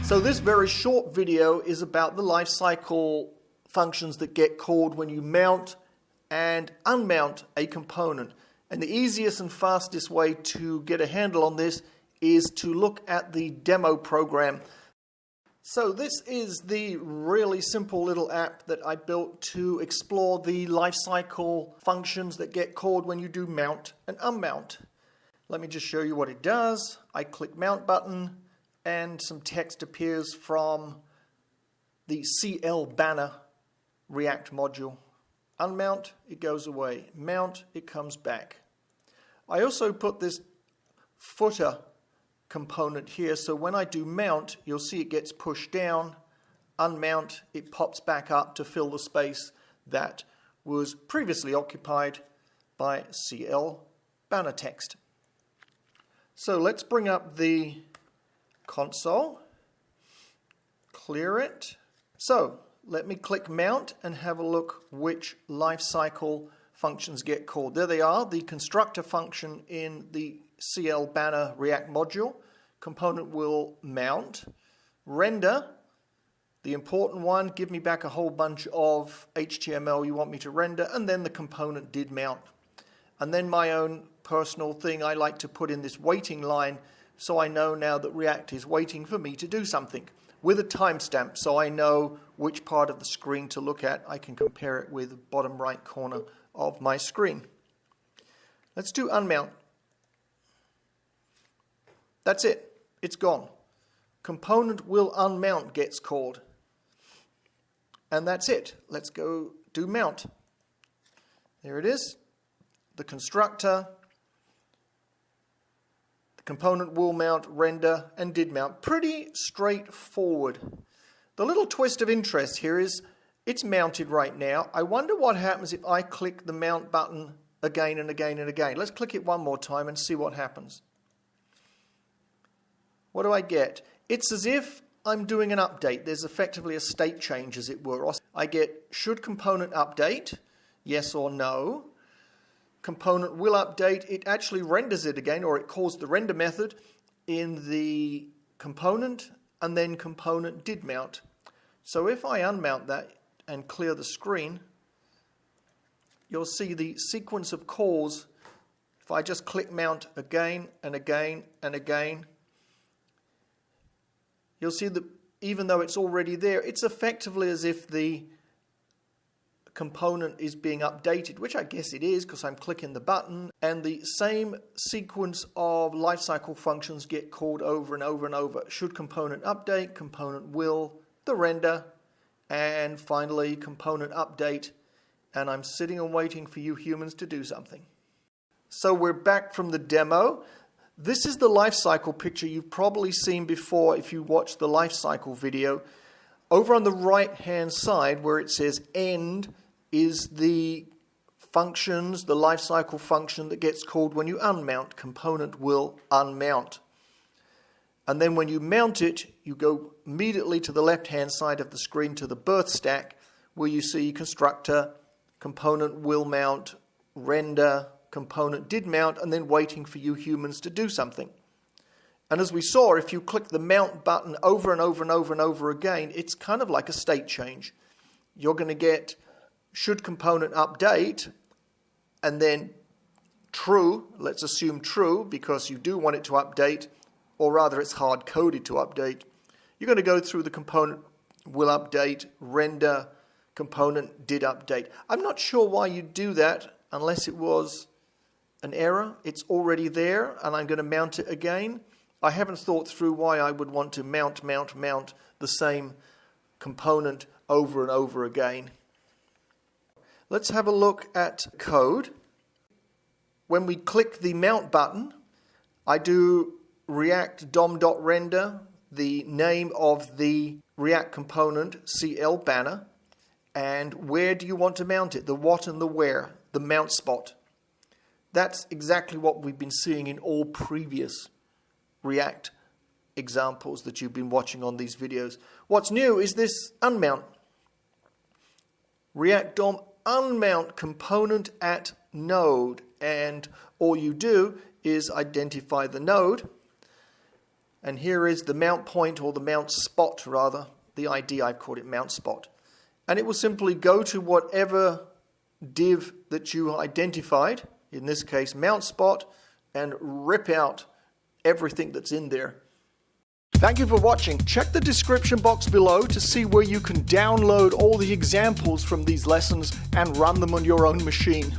So this very short video is about the lifecycle functions that get called when you mount and unmount a component. And the easiest and fastest way to get a handle on this is to look at the demo program. So this is the really simple little app that I built to explore the lifecycle functions that get called when you do mount and unmount. Let me just show you what it does. I click Mount button and some text appears from the CL banner React module. Unmount, it goes away. Mount, it comes back. I also put this footer component here, so when I do mount, you'll see it gets pushed down. Unmount, it pops back up to fill the space that was previously occupied by CL banner text. So let's bring up the console, clear it. So let me click Mount and have a look which lifecycle functions get called. There they are, the constructor function in the CL banner React module. Component will mount. Render, the important one, give me back a whole bunch of HTML you want me to render, and then the component did mount. And then my own personal thing, I like to put in this waiting line so I know now that React is waiting for me to do something with a timestamp, so I know which part of the screen to look at. I can compare it with the bottom right corner of my screen. Let's do unmount. That's it. It's gone. Component will unmount gets called. And that's it. Let's go do mount. There it is. The constructor. Component will mount, render, and did mount. Pretty straightforward. The little twist of interest here is it's mounted right now. I wonder what happens if I click the mount button again and again and again. Let's click it one more time and see what happens. What do I get? It's as if I'm doing an update. There's effectively a state change, as it were. I get should component update, yes or no. Component will update, it actually renders it again, or it calls the render method in the component, and then component did mount. So if I unmount that and clear the screen, you'll see the sequence of calls. If I just click mount again and again and again, you'll see that even though it's already there, it's effectively as if the component is being updated, which I guess it is because I'm clicking the button, and the same sequence of lifecycle functions get called over and over and over. Should component update, component will, the render, and finally component update, and I'm sitting and waiting for you humans to do something. So we're back from the demo. This is the lifecycle picture you've probably seen before if you watched the lifecycle video. Over on the right hand side where it says end is the functions, the lifecycle function that gets called when you unmount. Component will unmount. And then when you mount it, you go immediately to the left-hand side of the screen to the birth stack where you see constructor, component will mount, render, component did mount, and then waiting for you humans to do something. And as we saw, if you click the mount button over and over and over and over again, it's kind of like a state change. You're going to get should component update, and then true, let's assume true, because you do want it to update, or rather it's hard-coded to update. You're going to go through the component will update, render, component did update. I'm not sure why you do that unless it was an error. It's already there, and I'm going to mount it again. I haven't thought through why I would want to mount the same component over and over again. Let's have a look at code. When we click the mount button, I do React DOM.render, the name of the React component, CL banner, and where do you want to mount it, the what and the where, the mount spot. That's exactly what we've been seeing in all previous React examples that you've been watching on these videos. What's new is this unmount. React DOM unmount component at node, and all you do is identify the node, And here is the mount point, or the mount spot rather, the ID, I've called it mount spot. And it will simply go to whatever div that you identified, in this case mount spot, and rip out everything that's in there. Thank you for watching. Check the description box below to see where you can download all the examples from these lessons and run them on your own machine.